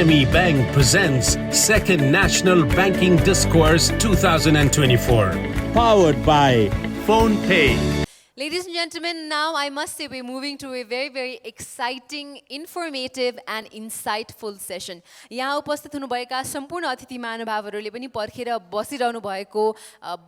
IME Bank presents Second National Banking Discourse 2024. Powered by PhonePe. Ladies and gentlemen, now I must say we're moving to a very, very exciting, informative and insightful session. यहाँ उपस्थित हुनुभएका सम्पूर्ण अतिथि महानुभावहरूले पनि पर्खेर बसिरहनु भएको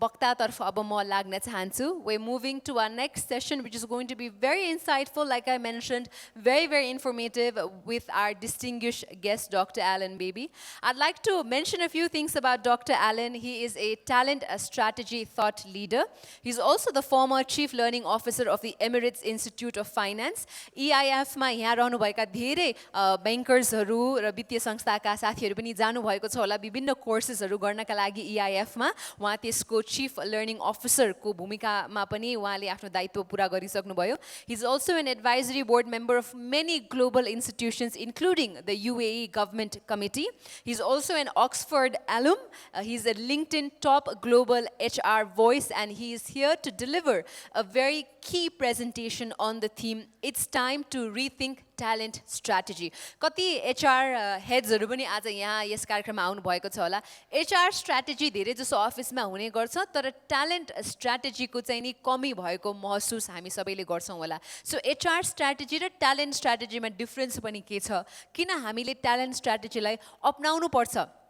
वक्तातर्फ अब म लाग्न चाहन्छु. We're moving to our next session, which is going to be very insightful, like I mentioned, very, very informative with our distinguished guest, Dr. Alan Baby. I'd like to mention a few things about Dr. Alan. He is a talent strategy thought leader. He's also the former Chief Learning Officer of the Emirates Institute of Finance. EIF मा यहाँ रहनुभएका धेरै बैंकर्सहरू र वित्तीय संस्थाका साथीहरू पनि जानुभएको छ होला विभिन्न कोर्सेसहरू गर्नका लागि EIF मा. उहाँ त्यसको चिफ लर्निङ अफिसरको भूमिकामा पनि उहाँले आफ्नो दायित्व पुरा गरिसक्नुभयो. He is also an advisory board member of many global institutions, including the UAE Government Committee. He's also an Oxford alum. He's a LinkedIn top global HR voice, and he is here to deliver a very key presentation on the theme, It's Time to Rethink Talent Strategy. कति HR हेड्सहरू पनि आज यहाँ yes कार्यक्रममा आउनु भएको छ होला. HR strategy धेरै जसो अफिसमा हुने गर्छ, तर ट्यालेन्ट स्ट्र्याटेजीको चाहिँ नि कमी भएको महसुस हामी सबैले गर्छौँ होला. सो HR स्ट्र्याटेजी र ट्यालेन्ट स्ट्र्याटेजीमा डिफरेन्स पनि के छ, किन हामीले ट्यालेन्ट स्ट्र्याटेजीलाई अपनाउनु पर्छ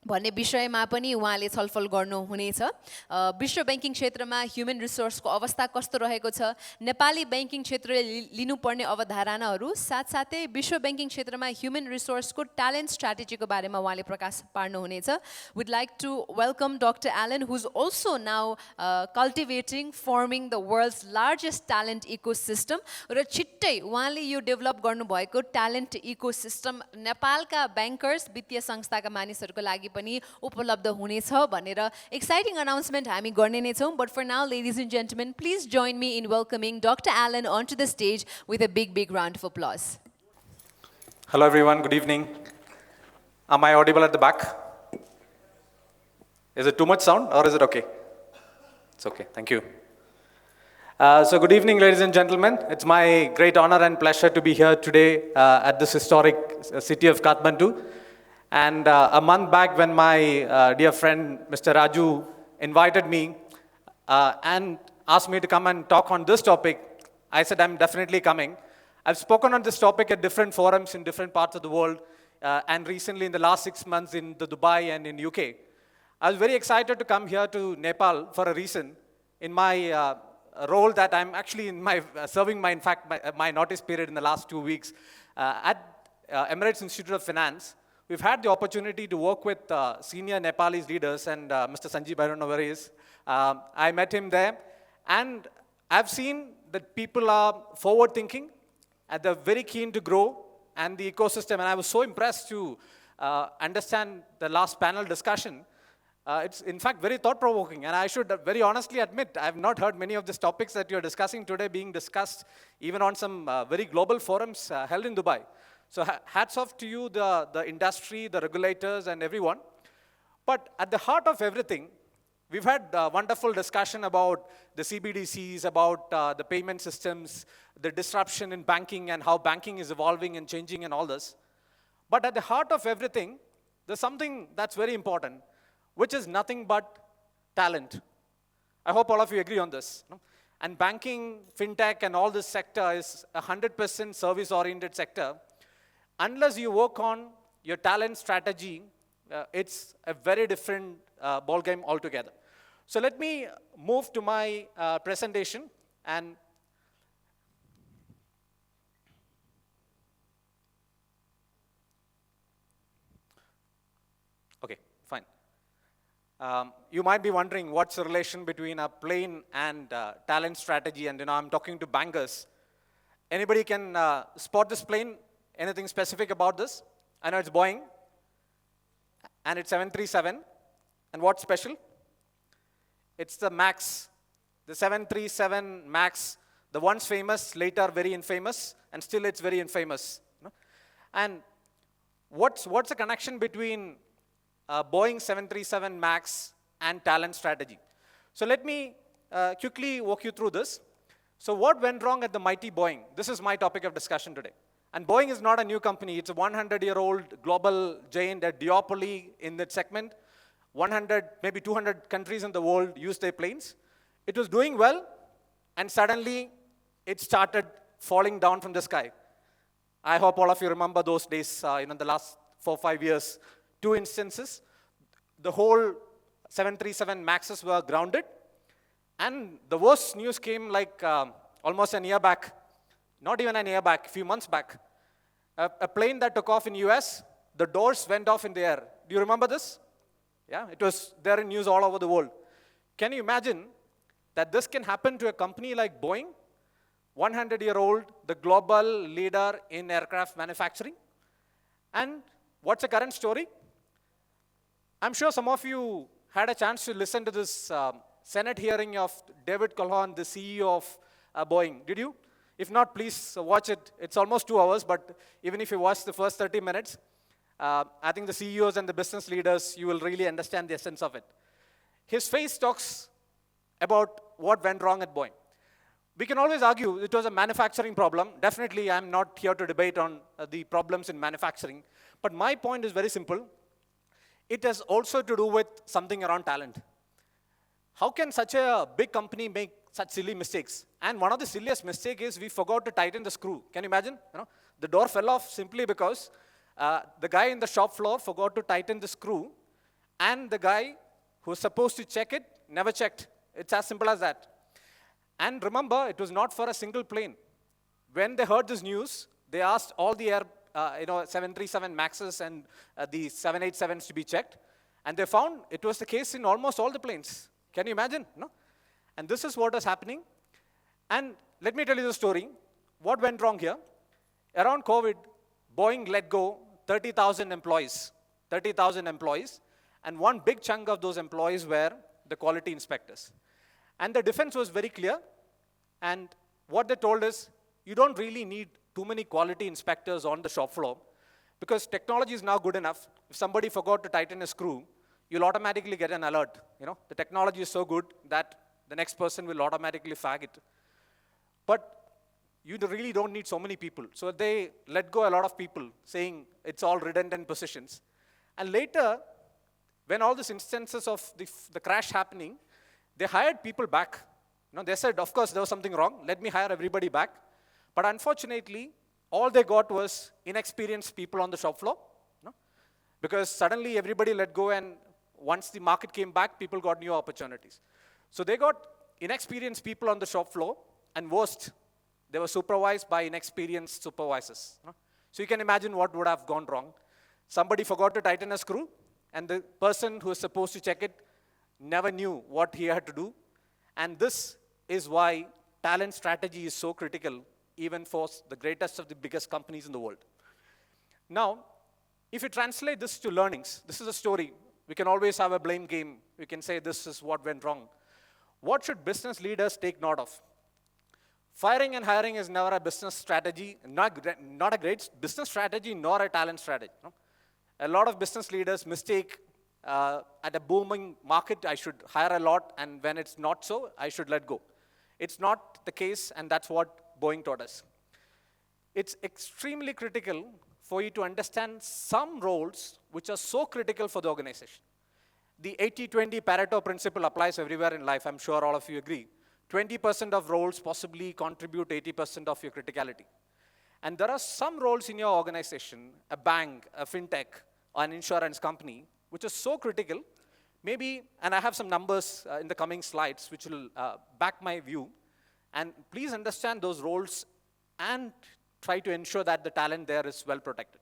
भन्ने विषयमा पनि उहाँले छलफल गर्नुहुनेछ. विश्व ब्याङ्किङ क्षेत्रमा ह्युमन रिसोर्सको अवस्था कस्तो रहेको छ, नेपाली ब्याङ्किङ क्षेत्रले लिनुपर्ने अवधारणाहरू, साथसाथै विश्व ब्याङ्किङ क्षेत्रमा ह्युमन रिसोर्सको ट्यालेन्ट स्ट्र्याटेजीको बारेमा उहाँले प्रकाश पार्नुहुनेछ. We'd like to welcome Dr. Alan, who's also now cultivating, forming the world's largest talent ecosystem. र छिट्टै उहाँले यो डेभलप गर्नुभएको ट्यालेन्ट इकोसिस्टम नेपालका ब्याङ्कर्स, वित्तीय संस्थाका मानिसहरूको लागि पनि उपलब्ध हुनेछ भनेर एक्साइटिङ अनाउन्समेन्ट हामी गर्ने नै छौँ. But for now, ladies and gentlemen, please join me in welcoming Dr. Alan onto the stage with a big, big round of applause. Hello everyone, good evening. Am I audible at the back? Is it too much sound or is it okay? It's okay, thank you. So good evening, ladies and gentlemen. It's my great honor and pleasure to be here today at this historic city of Kathmandu. And a month back when my dear friend Mr. Raju invited me and asked me to come and talk on this topic, I said I'm definitely coming. I've spoken on this topic at different forums in different parts of the world and recently in the last 6 months in the Dubai and in UK. I was very excited to come here to Nepal for a reason. In my role that I'm actually in my serving my notice period in the last 2 weeks at Emirates Institute of Finance. We've had the opportunity to work with senior Nepalese leaders, and Mr. Sanjeev, I don't know where he is. I met him there, and I've seen that people are forward-thinking, and they're very keen to grow, and the ecosystem, and I was so impressed to understand the last panel discussion. It's in fact very thought-provoking, and I should very honestly admit, I have not heard many of these topics that you're discussing today being discussed even on some very global forums held in Dubai. So hats off to you, the industry, the regulators, and everyone. But at the heart of everything, we've had a wonderful discussion about the CBDCs, about the payment systems, the disruption in banking, and how banking is evolving and changing and all this. But at the heart of everything, there's something that's very important, which is nothing but talent. I hope all of you agree on this. No? And banking, fintech, and all this sector is a 100% service-oriented sector. Unless you work on your talent strategy, it's a very different ballgame altogether. So let me move to my presentation. And okay, fine. You might be wondering what's the relation between a plane and talent strategy, and I'm talking to bankers. Anybody can spot this plane? Anything specific about this? I know it's Boeing, and it's 737. And what's special? It's the MAX, the 737 MAX, the once famous, later very infamous, and still it's very infamous. And what's the connection between Boeing 737 MAX and talent strategy? So let me quickly walk you through this. So what went wrong at the mighty Boeing? This is my topic of discussion today. And Boeing is not a new company. It's a 100-year-old global giant, a duopoly in that segment. 100, maybe 200 countries in the world use their planes. It was doing well, and suddenly it started falling down from the sky. I hope all of you remember those days, the last 4 or 5 years. 2 instances. The whole 737 Maxes were grounded. And the worst news came like almost a year back. Not even a year back, a few months back. A plane that took off in US, the doors went off in the air. Do you remember this? Yeah, it was there in news all over the world. Can you imagine that this can happen to a company like Boeing? 100-year-old, the global leader in aircraft manufacturing. And what's the current story? I'm sure some of you had a chance to listen to this Senate hearing of David Calhoun, the CEO of Boeing. Did you? If not, please watch it. It's almost 2 hours, but even if you watch the first 30 minutes, I think the CEOs and the business leaders, you will really understand the essence of it. His face talks about what went wrong at Boeing. We can always argue it was a manufacturing problem. Definitely, I'm not here to debate on the problems in manufacturing. But my point is very simple. It has also to do with something around talent. How can such a big company make such silly mistakes? And one of the silliest mistakes is we forgot to tighten the screw. Can you imagine? The door fell off simply because the guy in the shop floor forgot to tighten the screw, and the guy who was supposed to check it never checked. It's as simple as that. And remember, it was not for a single plane. When they heard this news, they asked all the 737 Maxes and the 787s to be checked, and they found it was the case in almost all the planes. Can you imagine? No? And this is what is happening. And let me tell you the story. What went wrong here? Around COVID, Boeing let go 30,000 employees. 30,000 employees. And one big chunk of those employees were the quality inspectors. And the defense was very clear. And what they told is, you don't really need too many quality inspectors on the shop floor, because technology is now good enough. If somebody forgot to tighten a screw, you'll automatically get an alert. The technology is so good that the next person will automatically flag it. But you really don't need so many people. So they let go a lot of people, saying it's all redundant positions. And later, when all these instances of the crash happening, they hired people back. They said, of course, there was something wrong. Let me hire everybody back. But unfortunately, all they got was inexperienced people on the shop floor. Because suddenly everybody let go, and once the market came back, people got new opportunities. So they got inexperienced people on the shop floor, and worst, they were supervised by inexperienced supervisors. So you can imagine what would have gone wrong. Somebody forgot to tighten a screw, and the person who was supposed to check it never knew what he had to do. And this is why talent strategy is so critical, even for the greatest of the biggest companies in the world. Now, if you translate this to learnings, this is a story. We can always have a blame game. We can say this is what went wrong. What should business leaders take note of? Firing and hiring is never a business strategy, not a great business strategy, nor a talent strategy. A lot of business leaders mistake at a booming market, I should hire a lot, and when it's not so, I should let go. It's not the case, and that's what Boeing taught us. It's extremely critical for you to understand some roles which are so critical for the organization. The 80-20 Pareto principle applies everywhere in life. I'm sure all of you agree. 20% of roles possibly contribute 80% of your criticality. And there are some roles in your organization, a bank, a fintech, or an insurance company, which is so critical. Maybe, and I have some numbers in the coming slides which will back my view. And please understand those roles and try to ensure that the talent there is well protected.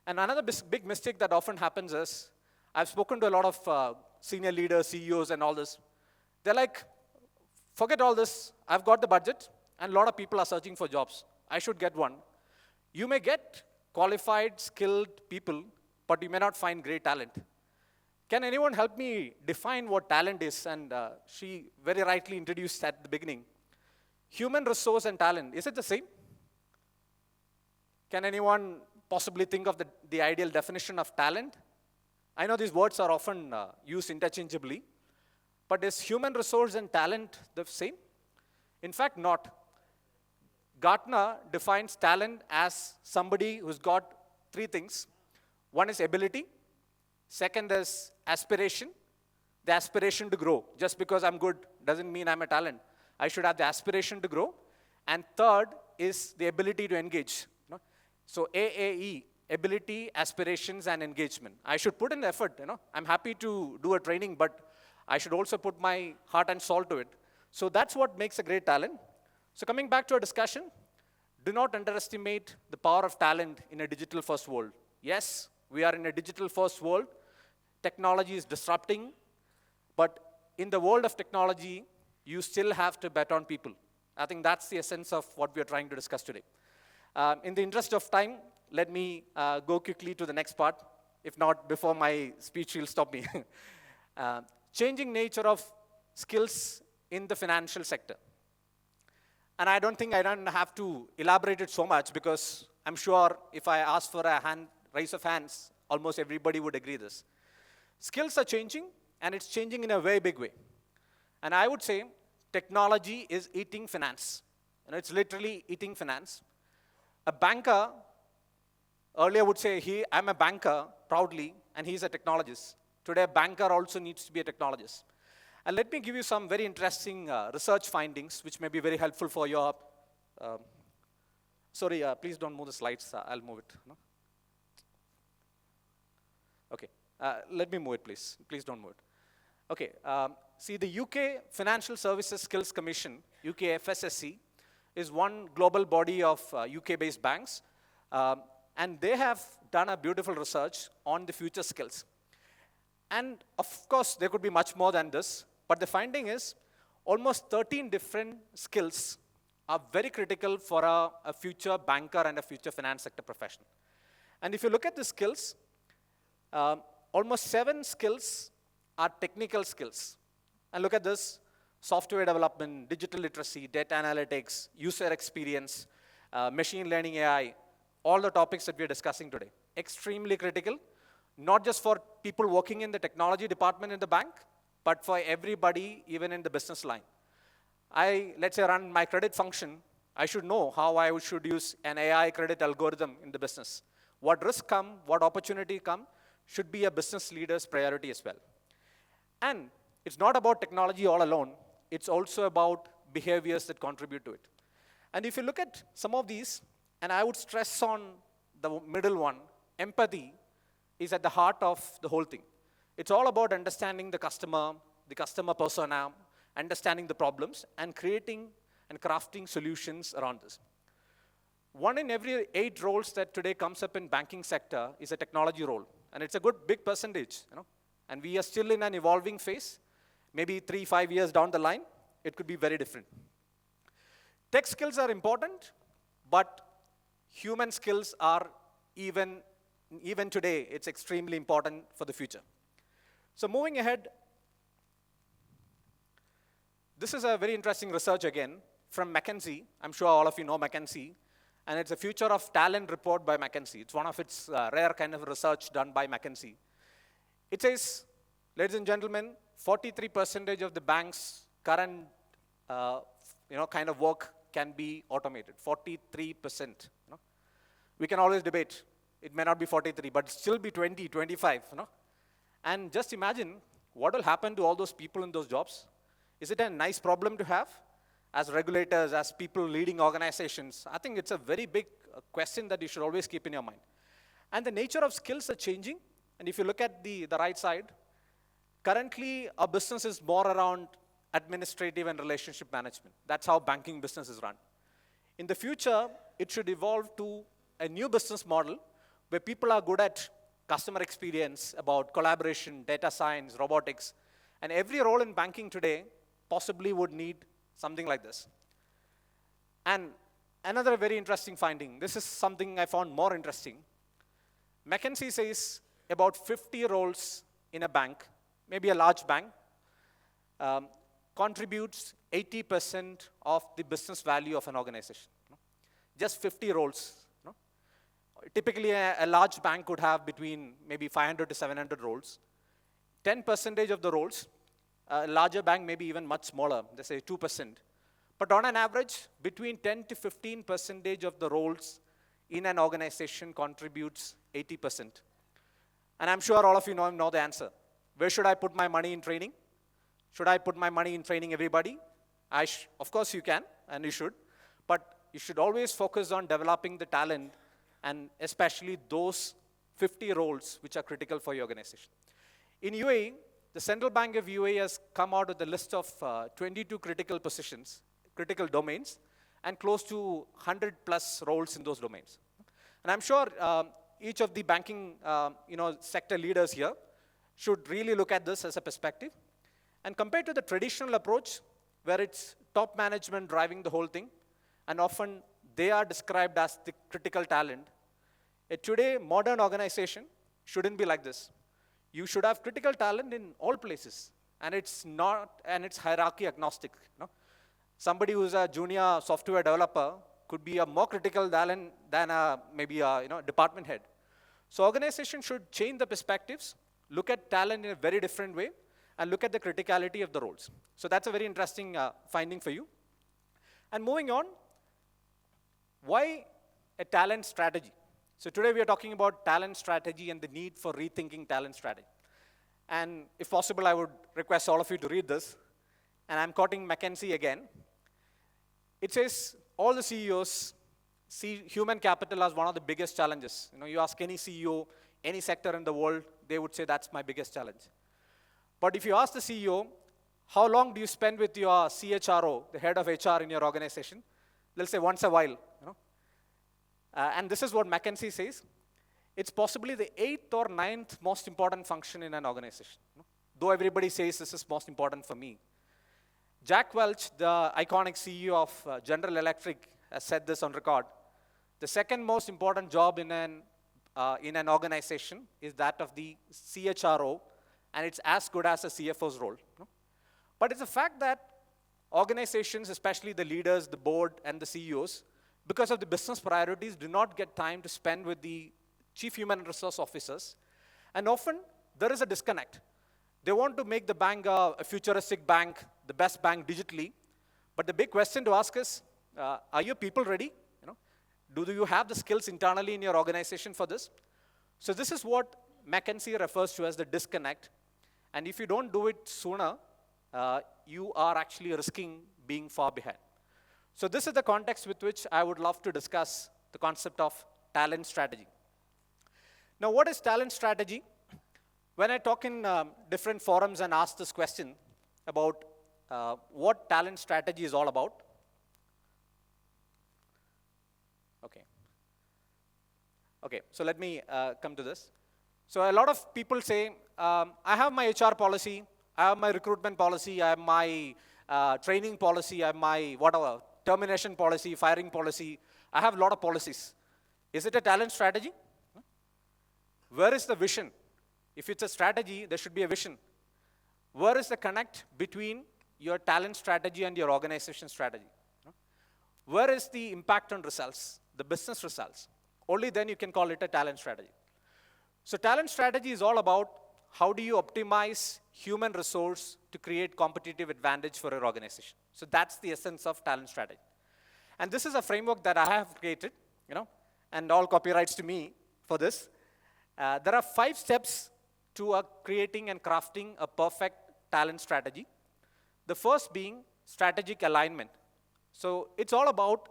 And another big mistake that often happens is, I've spoken to a lot of senior leaders, CEOs, and all this. They're like, forget all this. I've got the budget, and a lot of people are searching for jobs. I should get one. You may get qualified, skilled people, but you may not find great talent. Can anyone help me define what talent is? And she very rightly introduced at the beginning. Human resource and talent, is it the same? Can anyone possibly think of the ideal definition of talent? I know these words are often used interchangeably, but is human resource and talent the same? In fact, not. Gartner defines talent as somebody who's got three things. One is ability. Second is aspiration. The aspiration to grow. Just because I'm good doesn't mean I'm a talent. I should have the aspiration to grow. And third is the ability to engage. So AAE, ability, aspirations, and engagement. I should put in effort. I'm happy to do a training, but I should also put my heart and soul to it. So that's what makes a great talent. So coming back to our discussion, do not underestimate the power of talent in a digital-first world. Yes, we are in a digital-first world. Technology is disrupting. But in the world of technology, you still have to bet on people. I think that's the essence of what we are trying to discuss today. In the interest of time, let me go quickly to the next part. If not, before my speech will stop me. Changing nature of skills in the financial sector. And I don't think I don't have to elaborate it so much because I'm sure if I ask for a raise of hands, almost everybody would agree this. Skills are changing, and it's changing in a very big way. And I would say technology is eating finance. It's literally eating finance. A banker, earlier would say, I'm a banker, proudly, and he's a technologist. Today, a banker also needs to be a technologist. And let me give you some very interesting research findings, which may be very helpful for your, please don't move the slides, I'll move it. No? Okay, let me move it, please. Please don't move it. Okay, see the UK Financial Services Skills Commission, UK FSSC, is one global body of UK-based banks, and they have done a beautiful research on the future skills. And of course, there could be much more than this, but the finding is almost 13 different skills are very critical for a future banker and a future finance sector professional. And if you look at the skills, almost 7 skills are technical skills. And look at this: software development, digital literacy, data analytics, user experience, machine learning, AI, all the topics that we are discussing today. Extremely critical, not just for people working in the technology department in the bank, but for everybody, even in the business line. Let's say, run my credit function. I should know how I should use an AI credit algorithm in the business. What risks come, what opportunity come, should be a business leader's priority as well. And it's not about technology all alone. It's also about behaviors that contribute to it. And if you look at some of these, and I would stress on the middle one, empathy is at the heart of the whole thing. It's all about understanding the customer persona, understanding the problems, and creating and crafting solutions around this. 1 in every 8 roles that today comes up in banking sector is a technology role. And it's a good big percentage, And we are still in an evolving phase. Maybe 3-5 years down the line, it could be very different. Tech skills are important, but human skills are even today, it's extremely important for the future. So moving ahead, this is a very interesting research again from McKinsey. I'm sure all of you know McKinsey. And it's a Future of Talent report by McKinsey. It's one of its rare kind of research done by McKinsey. It says, ladies and gentlemen, 43% of the bank's current kind of work can be automated. 43%. We can always debate. It may not be 43, but still be 20, 25. And just imagine what will happen to all those people in those jobs. Is it a nice problem to have? As regulators, as people leading organizations, I think it's a very big question that you should always keep in your mind. And the nature of skills are changing. And if you look at the right side, currently our business is more around administrative and relationship management. That's how banking business is run. In the future, it should evolve to a new business model where people are good at customer experience, about collaboration, data science, robotics. And every role in banking today possibly would need something like this. And another very interesting finding, this is something I found more interesting. McKinsey says about 50 roles in a bank, maybe a large bank, contributes 80% of the business value of an organization. Just 50 roles. Typically, a large bank could have between maybe 500 to 700 roles. 10% of the roles, a larger bank may be even much smaller, they say 2%. But on an average, between 10 to 15% of the roles in an organization contributes 80%. And I'm sure all of you know the answer. Where should I put my money in training? Should I put my money in training everybody? Of course you can, and you should. But you should always focus on developing the talent, and especially those 50 roles which are critical for your organization. In UAE, the Central Bank of UAE has come out with a list of 22 critical positions, critical domains, and close to 100 plus roles in those domains. And I'm sure each of the banking sector leaders here should really look at this as a perspective. And compared to the traditional approach, where it's top management driving the whole thing, and often they are described as the critical talent, a today modern organization shouldn't be like this. You should have critical talent in all places, and it's hierarchy agnostic. Somebody who's a junior software developer could be a more critical talent than maybe a department head. So organizations should change the perspectives, look at talent in a very different way, and look at the criticality of the roles. So that's a very interesting finding for you. And moving on, why a talent strategy? So today we are talking about talent strategy and the need for rethinking talent strategy. And if possible, I would request all of you to read this. And I'm quoting McKinsey again. It says, all the CEOs see human capital as one of the biggest challenges. You ask any CEO, any sector in the world, they would say that's my biggest challenge. But if you ask the CEO, how long do you spend with your CHRO, the head of HR in your organization? They'll say once a while. And this is what McKinsey says. It's possibly the 8th or 9th most important function in an organization. Though everybody says this is most important for me. Jack Welch, the iconic CEO of General Electric, has said this on record. The second most important job in an organization is that of the CHRO, and it's as good as a CFO's role. But it's a fact that organizations, especially the leaders, the board, and the CEOs, because of the business priorities, do not get time to spend with the chief human resource officers. And often, there is a disconnect. They want to make the bank a futuristic bank, the best bank digitally. But the big question to ask is, are your people ready? Do you have the skills internally in your organization for this? So this is what McKinsey refers to as the disconnect. And if you don't do it sooner, you are actually risking being far behind. So this is the context with which I would love to discuss the concept of talent strategy. Now, what is talent strategy? When I talk in different forums and ask this question about what talent strategy is all about, Okay, so let me come to this. So a lot of people say, I have my HR policy, I have my recruitment policy, I have my training policy, I have my whatever, termination policy, firing policy. I have a lot of policies. Is it a talent strategy? Where is the vision? If it's a strategy, there should be a vision. Where is the connect between your talent strategy and your organization strategy? Where is the impact on results, the business results? Only then you can call it a talent strategy. So talent strategy is all about how do you optimize human resource to create competitive advantage for your organization. So that's the essence of talent strategy. And this is a framework that I have created, and all copyrights to me for this. There are 5 steps to creating and crafting a perfect talent strategy. The first being strategic alignment. So it's all about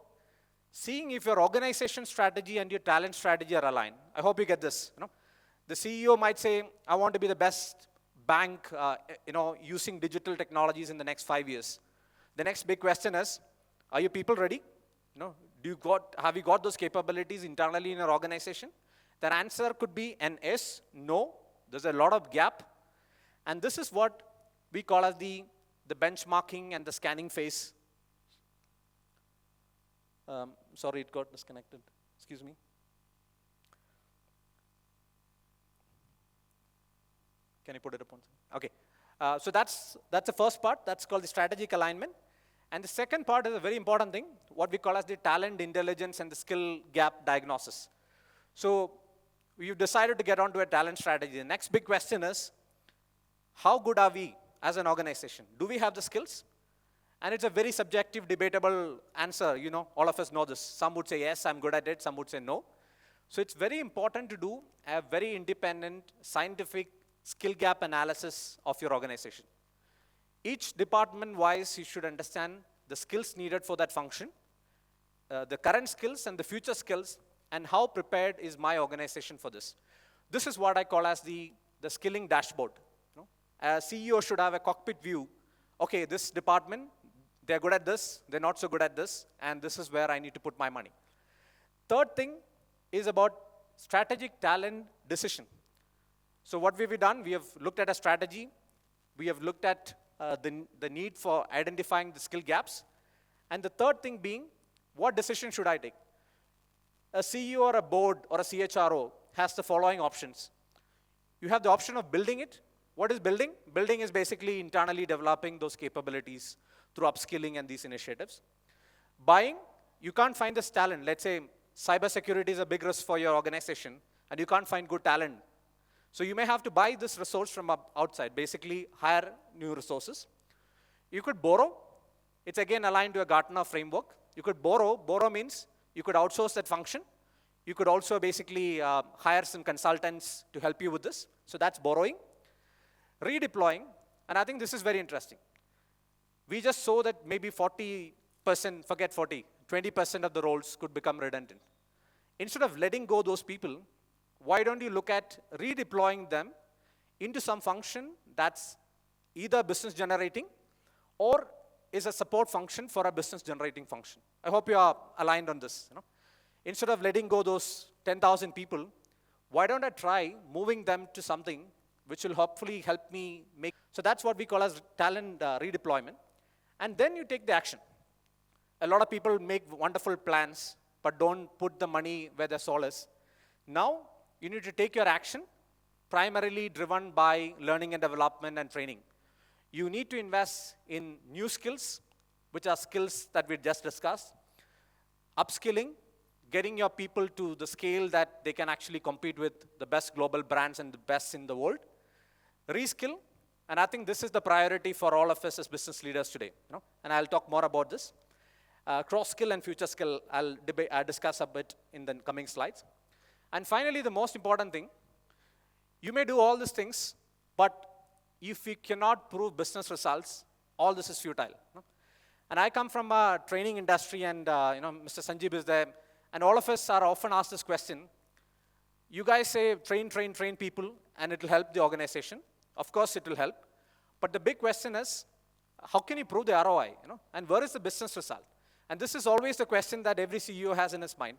seeing if your organization strategy and your talent strategy are aligned. I hope you get this. The CEO might say, I want to be the best bank using digital technologies in the next 5 years. The next big question is, are your people ready? Have you got those capabilities internally in your organization? The answer could be an yes, no. There's a lot of gap. And this is what we call as the benchmarking and the scanning phase. Sorry, it got disconnected. Excuse me. Can you put it upon? Okay. So that's the first part. That's called the strategic alignment. And the second part is a very important thing, what we call as the talent intelligence and the skill gap diagnosis. So we've decided to get onto a talent strategy. The next big question is, how good are we as an organization? Do we have the skills? And it's a very subjective, debatable answer. You know, all of us know this. Some would say, yes, I'm good at it. Some would say no. So it's very important to do a very independent, scientific skill gap analysis of your organization. Each department-wise, you should understand the skills needed for that function, the current skills and the future skills, and how prepared is my organization for this. This is what I call as the skilling dashboard. You know? A CEO should have a cockpit view. Okay, this department, they're good at this, they're not so good at this, and this is where I need to put my money. Third thing is about strategic talent decision. So what we've done, we have looked at a strategy, we have looked at the need for identifying the skill gaps, and the third thing being, what decision should I take? A CEO or a board or a CHRO has the following options. You have the option of building it. What is building? Building is basically internally developing those capabilities through upskilling and these initiatives. Buying, you can't find this talent. Let's say cybersecurity is a big risk for your organization, and you can't find good talent. So you may have to buy this resource from outside, basically hire new resources. You could borrow. It's again aligned to a Gartner framework. You could borrow. Borrow means you could outsource that function. You could also basically hire some consultants to help you with this. So that's borrowing. Redeploying, and I think this is very interesting. We just saw that maybe 40%, forget 40, 20% of the roles could become redundant. Instead of letting go those people, why don't you look at redeploying them into some function that's either business generating or is a support function for a business generating function. I hope you are aligned on this. You know? Instead of letting go those 10,000 people, why don't I try moving them to something which will hopefully help me make. So that's what we call as talent redeployment. And then you take the action. A lot of people make wonderful plans, but don't put the money where their soul is. Now, you need to take your action, primarily driven by learning and development and training. You need to invest in new skills, which are skills that we just discussed. Upskilling, getting your people to the scale that they can actually compete with the best global brands and the best in the world. Reskill, and I think this is the priority for all of us as business leaders today. You know? And I'll talk more about this. Cross-skill and future skill, I'll discuss a bit in the coming slides. And finally, the most important thing, you may do all these things, but if you cannot prove business results, all this is futile. You know? And I come from a training industry, and Mr. Sanjeev is there, and all of us are often asked this question. You guys say train people, and it will help the organization. Of course, it will help. But the big question is, how can you prove the ROI? You know? And where is the business result? And this is always the question that every CEO has in his mind.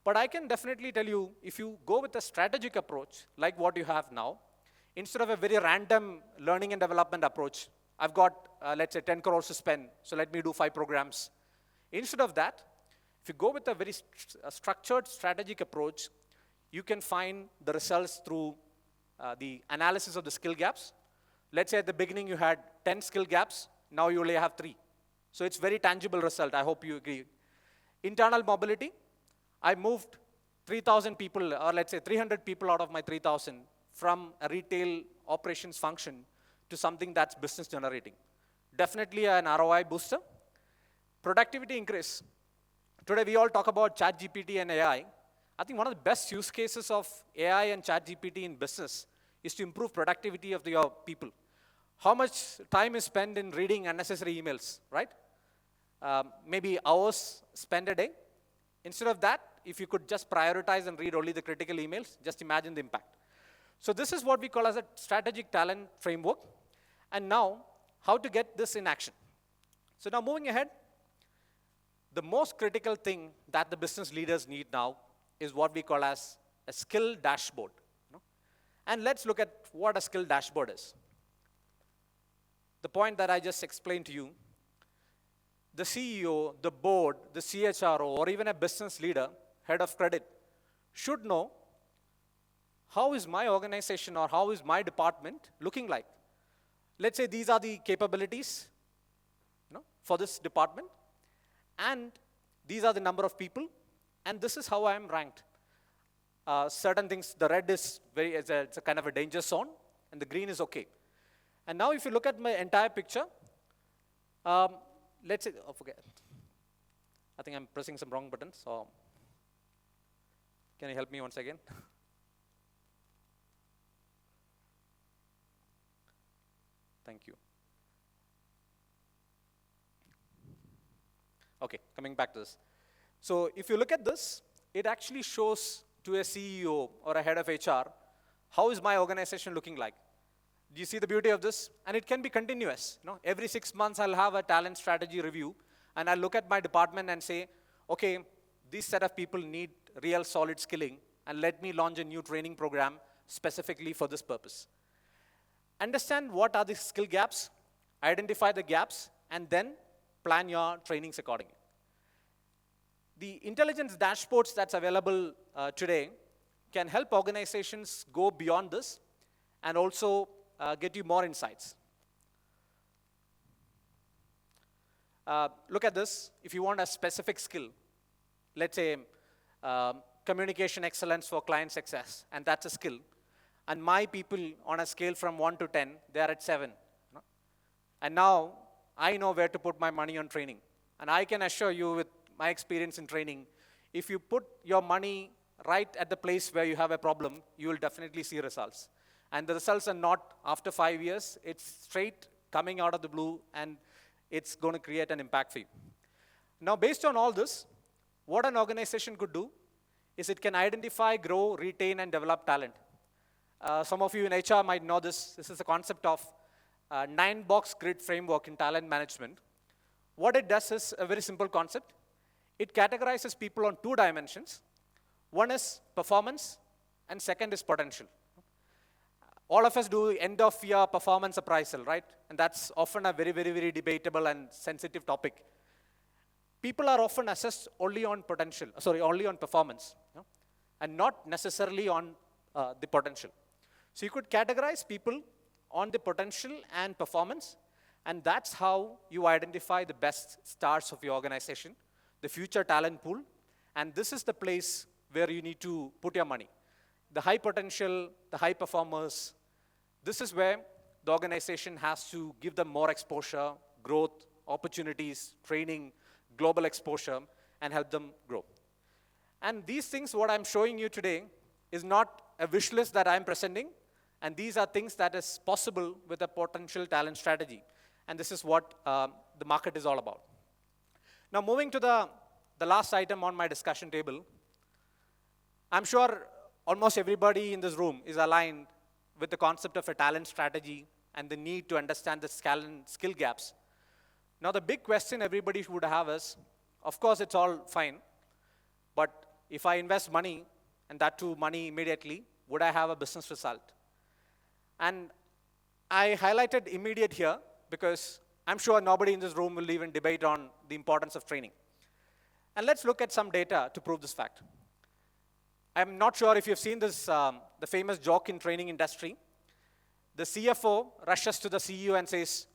But I can definitely tell you, if you go with a strategic approach, like what you have now, instead of a very random learning and development approach, I've got, let's say, 10 crores to spend, so let me do 5 programs. Instead of that, if you go with a very structured strategic approach, you can find the results through the analysis of the skill gaps. Let's say at the beginning you had 10 skill gaps, now you only have 3. So it's very tangible result, I hope you agree. Internal mobility, I moved 3,000 people, or let's say 300 people out of my 3,000 from a retail operations function to something that's business generating. Definitely an ROI booster. Productivity increase. Today we all talk about ChatGPT and AI. I think one of the best use cases of AI and ChatGPT in business is to improve productivity of your people. How much time is spent in reading unnecessary emails, right? Maybe hours spent a day. Instead of that, if you could just prioritize and read only the critical emails, just imagine the impact. So this is what we call as a strategic talent framework. And now, how to get this in action. So now moving ahead, the most critical thing that the business leaders need now is what we call as a skill dashboard. You know? And let's look at what a skill dashboard is. The point that I just explained to you, the CEO, the board, the CHRO, or even a business leader, head of credit, should know how is my organization or how is my department looking like. Let's say these are the capabilities, you know, for this department, and these are the number of people, and this is how I am ranked. Certain things, the red is it's a kind of a danger zone, and the green is okay. And now if you look at my entire picture, let's say, oh, forget. I think I'm pressing some wrong buttons. So can you help me once again? Thank you. Okay, coming back to this. So if you look at this, it actually shows to a CEO or a head of HR, how is my organization looking like? Do you see the beauty of this? And it can be continuous. Every 6 months I'll have a talent strategy review, and I'll look at my department and say, okay, this set of people need real solid skilling, and let me launch a new training program specifically for this purpose. Understand what are the skill gaps, identify the gaps, and then plan your trainings accordingly. The intelligence dashboards that's available today can help organizations go beyond this and also get you more insights. Look at this. If you want a specific skill, let's say communication excellence for client success, and that's a skill, and my people on a scale from 1 to 10, they are at 7. And now I know where to put my money on training. And I can assure you with my experience in training, if you put your money right at the place where you have a problem, you will definitely see results. And the results are not after 5 years, it's straight coming out of the blue, and it's going to create an impact for you. Now, based on all this, what an organization could do is it can identify, grow, retain, and develop talent. Some of you in HR might know this. This is the concept of 9-box grid framework in talent management. What it does is a very simple concept. It categorizes people on 2 dimensions. One is performance, and second is potential. All of us do end-of-year performance appraisal, right? And that's often a very, very, very debatable and sensitive topic. People are often assessed only on only on performance, and not necessarily on the potential. So you could categorize people on the potential and performance, and that's how you identify the best stars of your organization, the future talent pool, and this is the place where you need to put your money. The high potential, the high performers, this is where the organization has to give them more exposure, growth, opportunities, training, global exposure, and help them grow. And these things, what I'm showing you today, is not a wish list that I'm presenting, and these are things that is possible with a potential talent strategy. And this is what the market is all about. Now, moving to the last item on my discussion table, I'm sure almost everybody in this room is aligned with the concept of a talent strategy and the need to understand the skill gaps. Now, the big question everybody would have is, of course, it's all fine, but if I invest money, and that too money immediately, would I have a business result? And I highlighted immediate here because I'm sure nobody in this room will even debate on the importance of training. And let's look at some data to prove this fact. I'm not sure if you've seen this, the famous joke in training industry. The CFO rushes to the CEO and says,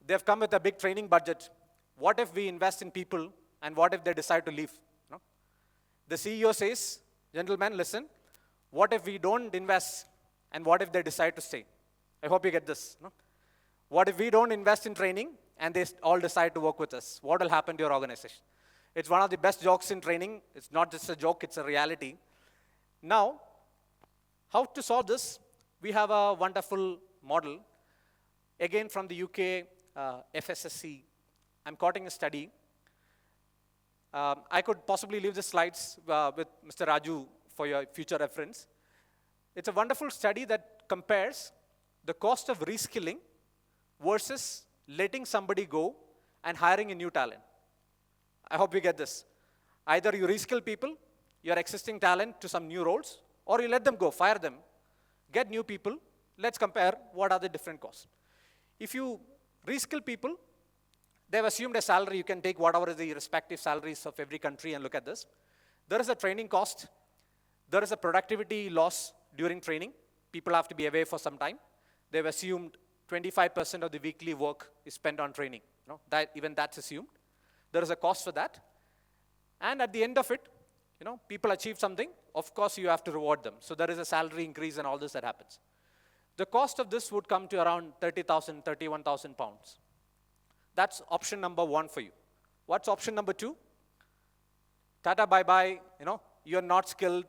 they've come with a big training budget. What if we invest in people, and what if they decide to leave? No? The CEO says, gentlemen, listen, what if we don't invest, and what if they decide to stay? I hope you get this. No? What if we don't invest in training, and they all decide to work with us? What will happen to your organization? It's one of the best jokes in training. It's not just a joke, it's a reality. Now, how to solve this? We have a wonderful model. Again, from the UK, FSSC. I'm quoting a study. I could possibly leave the slides with Mr. Raju for your future reference. It's a wonderful study that compares the cost of reskilling versus letting somebody go and hiring a new talent. I hope you get this. Either you reskill people, your existing talent, to some new roles, or you let them go, fire them, get new people. Let's compare what are the different costs. If you reskill people, they've assumed a salary. You can take whatever is the respective salaries of every country and look at this. There is a training cost. There is a productivity loss during training. People have to be away for some time. They've assumed 25% of the weekly work is spent on training. Even that's assumed. There is a cost for that. And at the end of it, people achieve something. Of course, you have to reward them. So there is a salary increase and all this that happens. The cost of this would come to around 30,000, 31,000 pounds. That's option number one for you. What's option number two? Tata, bye-bye, you're not skilled,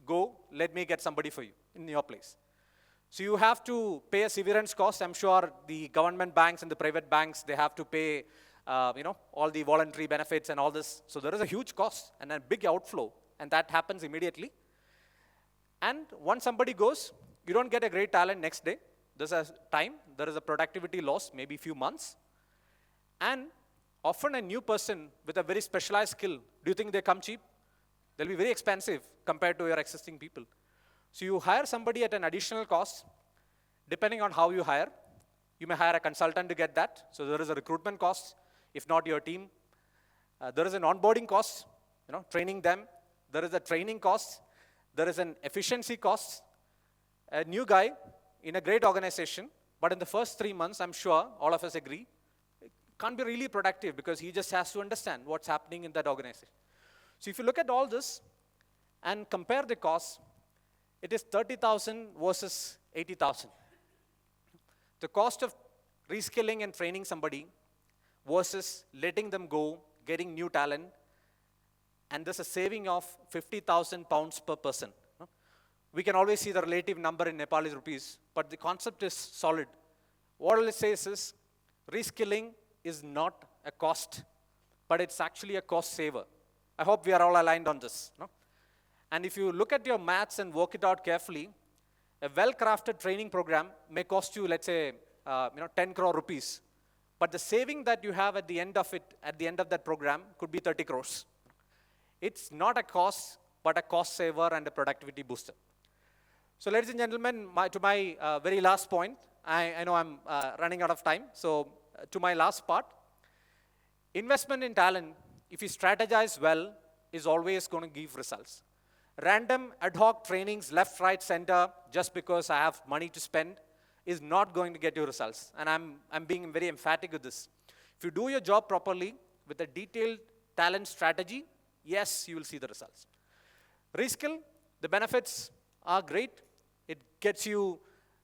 go, let me get somebody for you in your place. So you have to pay a severance cost. I'm sure the government banks and the private banks, they have to pay, all the voluntary benefits and all this. So there is a huge cost and a big outflow, and that happens immediately. And once somebody goes, you don't get a great talent next day. There's a time, there is a productivity loss, maybe a few months. And often a new person with a very specialized skill, do you think they come cheap? They'll be very expensive compared to your existing people. So you hire somebody at an additional cost, depending on how you hire. You may hire a consultant to get that. So there is a recruitment cost, if not your team. There is an onboarding cost, training them. There is a training cost. There is an efficiency cost. A new guy in a great organization, but in the first 3 months, I'm sure all of us agree, can't be really productive because he just has to understand what's happening in that organization. So if you look at all this and compare the costs, it is 30,000 versus 80,000. The cost of reskilling and training somebody versus letting them go, getting new talent, and there's a saving of 50,000 pounds per person. We can always see the relative number in Nepalese rupees, but the concept is solid. What it says is, reskilling is not a cost, but it's actually a cost saver. I hope we are all aligned on this. And if you look at your maths and work it out carefully, a well-crafted training program may cost you, let's say, 10 crore rupees. But the saving that you have at the end of it, at the end of that program, could be 30 crores. It's not a cost, but a cost saver and a productivity booster. So ladies and gentlemen, to my very last point, I know I'm running out of time. So to my last part, investment in talent, if you strategize well, is always going to give results. Random ad hoc trainings, left, right, center, just because I have money to spend, is not going to get you results. And I'm being very emphatic with this. If you do your job properly with a detailed talent strategy, yes, you will see the results. Reskill, the benefits are great. It gets you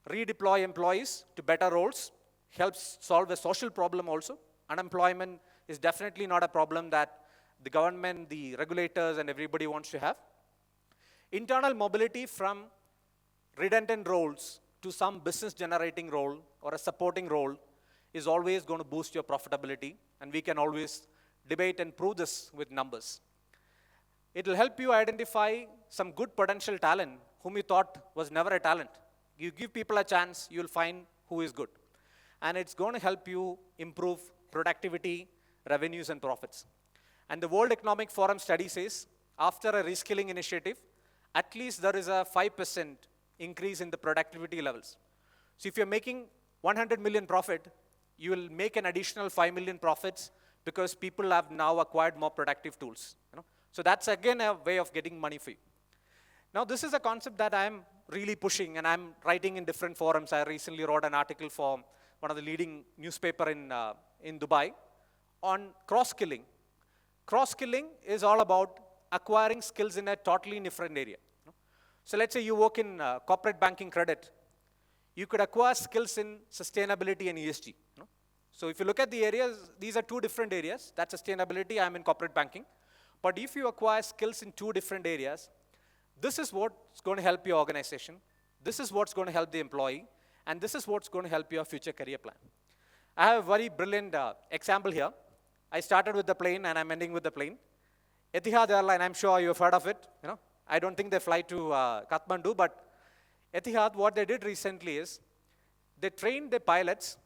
redeploy employees to better roles, helps solve a social problem also. Unemployment is definitely not a problem that the government, the regulators, and everybody wants to have. Internal mobility from redundant roles to some business generating role or a supporting role is always going to boost your profitability, and we can always debate and prove this with numbers. It will help you identify some good potential talent whom you thought was never a talent. You give people a chance, you'll find who is good. And it's going to help you improve productivity, revenues, and profits. And the World Economic Forum study says, after a reskilling initiative, at least there is a 5% increase in the productivity levels. So if you're making 100 million profit, you will make an additional 5 million profits because people have now acquired more productive tools. So that's again a way of getting money for you. Now this is a concept that I'm really pushing, and I'm writing in different forums. I recently wrote an article for one of the leading newspaper in Dubai on cross-skilling. Cross-skilling is all about acquiring skills in a totally different area. So let's say you work in corporate banking credit. You could acquire skills in sustainability and ESG. So if you look at the areas, these are two different areas. That's sustainability, I'm in corporate banking. But if you acquire skills in two different areas, this is what's going to help your organization. This is what's going to help the employee. And this is what's going to help your future career plan. I have a very brilliant example here. I started with the plane, and I'm ending with the plane. Etihad Airline, I'm sure you've heard of it. I don't think they fly to Kathmandu, but Etihad, what they did recently is they trained the pilots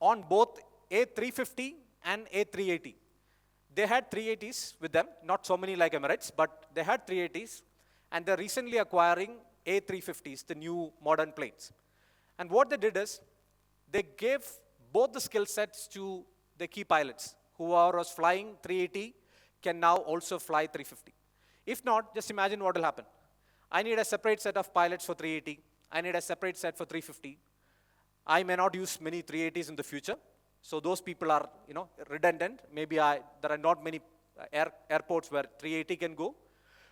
on both A350 and A380. They had 380s with them, not so many like Emirates, but they had 380s, and they're recently acquiring A350s, the new modern planes. And what they did is, they gave both the skill sets to the key pilots. Whoever was flying 380 can now also fly 350. If not, just imagine what will happen. I need a separate set of pilots for 380. I need a separate set for 350. I may not use many 380s in the future. So those people are, redundant. Maybe there are not many airports where 380 can go.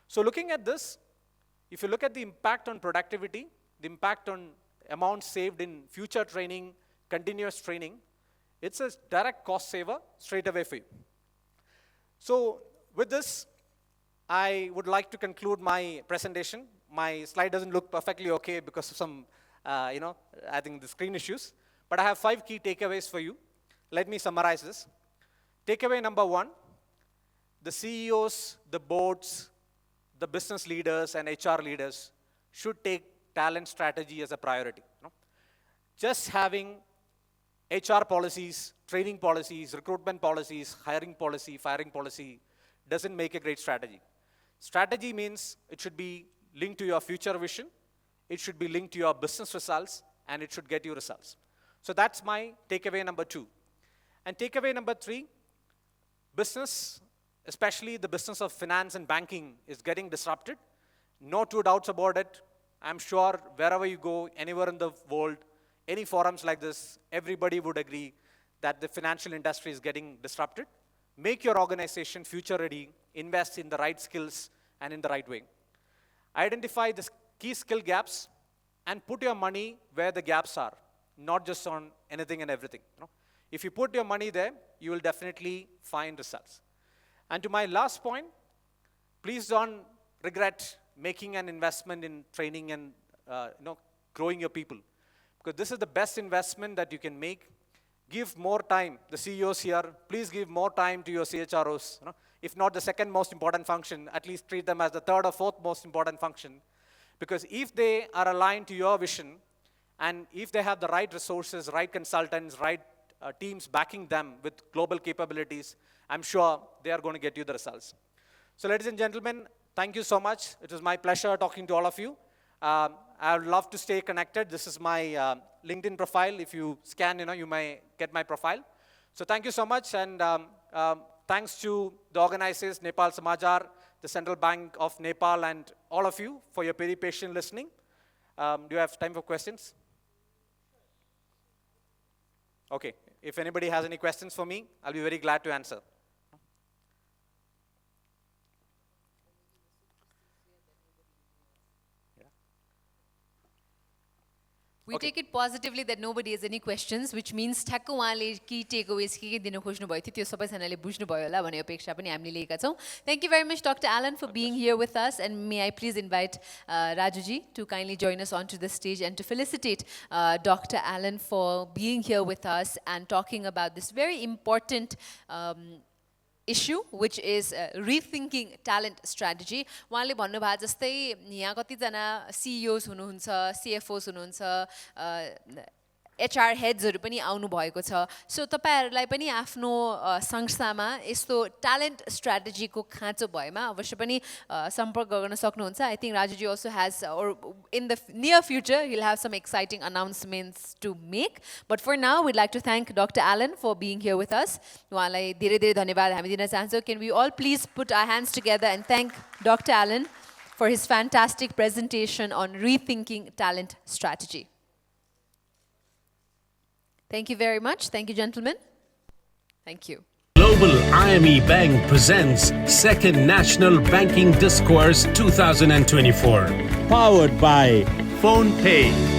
So looking at this, if you look at the impact on productivity, the impact on amounts saved in future training, continuous training, It's a direct cost saver straight away for you. So with this, I would like to conclude my presentation. My slide doesn't look perfectly okay because of some, I think the screen issues. But I have 5 key takeaways for you. Let me summarize this. Takeaway number 1, the CEOs, the boards, the business leaders and HR leaders should take talent strategy as a priority. Just having HR policies, training policies, recruitment policies, hiring policy, firing policy doesn't make a great strategy. Strategy means it should be linked to your future vision, it should be linked to your business results, and it should get you results. So that's my takeaway number 2. And takeaway number 3, business, especially the business of finance and banking, is getting disrupted. No two doubts about it. I'm sure wherever you go, anywhere in the world, any forums like this, everybody would agree that the financial industry is getting disrupted. Make your organization future ready, invest in the right skills and in the right way. Identify the key skill gaps and put your money where the gaps are, not just on anything and everything. If you put your money there, you will definitely find results. And to my last point, please don't regret making an investment in training and growing your people. Because this is the best investment that you can make. Give more time, the CEOs here, please give more time to your CHROs. If not the second most important function, at least treat them as the third or fourth most important function. Because if they are aligned to your vision, and if they have the right resources, right consultants, right teams backing them with global capabilities, I'm sure they are going to get you the results. So ladies and gentlemen, thank you so much. It was my pleasure talking to all of you. I would love to stay connected. This is my LinkedIn profile. If you scan, you may get my profile. So thank you so much, and thanks to the organizers, Nepal Samachar, the Central Bank of Nepal, and all of you for your very patient listening. Do you have time for questions? Okay. If anybody has any questions for me, I'll be very glad to answer. We take it positively that nobody has any questions, which means ठ्याक्क उहाँले key takeaways के दिन खोज्नु भयो थियो त्यो सबैजनाले बुझ्नु भयो होला भन्ने अपेक्षा पनि हामीले लिएका छौं. Thank you very much, Dr. Alan, for being here with us, and may I please invite Rajuji to kindly join us onto the stage and to felicitate Dr. Alan for being here with us and talking about this very important issue, which is rethinking talent strategy. उहाँले भन्नुभयो जस्तै यहाँ कतिजना CEOs हुनुहुन्छ, CFOs हुनुहुन्छ, HR headsहरु पनि आउनु भएको छ. सो तपाईहरुलाई पनि आफ्नो संस्थामा यस्तो talent strategy को खाँचो भएमा अवश्य पनि सम्पर्क गर्न सक्नुहुन्छ. I think Rajuji also has, or in the near future, he'll have some exciting announcements to make. But for now, we'd like to thank Dr. Alan for being here with us. उहाँलाई धेरै धेरै धन्यवाद हामी दिन चाहन्छौं. Can we all please put our hands together and thank Dr. Alan for his fantastic presentation on rethinking talent strategy. Thank you very much. Thank you, gentlemen. Thank you. Global IME Bank presents Second National Banking Discourse 2024. Powered by PhonePe.